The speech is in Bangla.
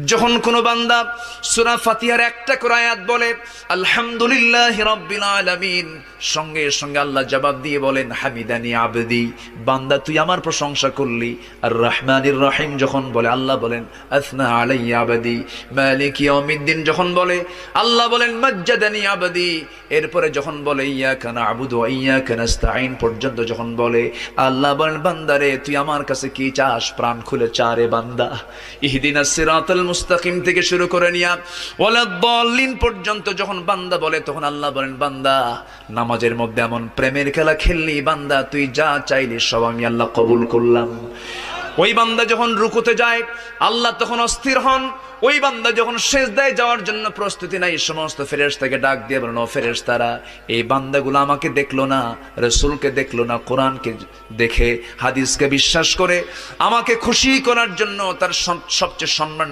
যখন কোনো বান্দা সূরা ফাতিহার একটা করে আয়াত বলে আলহামদুলিল্লাহি রাব্বিল আলামিন, সঙ্গে সঙ্গে আল্লাহ জবাব দিয়ে বলেন হামিদানি আবদি, বান্দা তুই আমার প্রশংসা করলি। আর রহমানির রহিম যখন বলে আল্লাহ বলেন আসনা আলাইয়া আবদি। মালিক ইয়াউমিদ্দিন যখন বলে আল্লাহ বলেন মাজ্জাদানি আবদি। এরপরে যখন বলে ইয়াকা না'বুদু ওয়া ইয়াকা নাস্তাঈন পর্যন্ত যখন বলে আল্লাহ বলেন বান্দারে তুই আমার কাছে কি চাস, প্রাণ খুলে চা রে বান্দা। ইহদিনাস সিরাতাল মুস্তাকিম থেকে শুরু করে নিয়া ওয়ালাদ-দাল্লিন পর্যন্ত যখন বান্দা বলে তখন আল্লাহ বলেন বান্দা নামাজের মধ্যে এমন প্রেমের খেলা খেললি বান্দা, তুই যা চাইলি সব আমি আল্লাহ কবুল করলাম। ওই বান্দা যখন রুকুতে যায় আল্লাহ তখন অস্থির হন। ওই বান্দা যখন সিজদায় যাওয়ার জন্য প্রস্তুতি নাই, সমস্ত ফেরেশতাকে ডাক দিয়ে বলেন ও ফেরেশতারা, এই বান্দাগুলো আমাকে দেখলো না, রাসূলকে দেখলো না, কোরআনকে দেখে হাদিসকে বিশ্বাস করে আমাকে খুশি করার জন্য তার সবচেয়ে সম্মান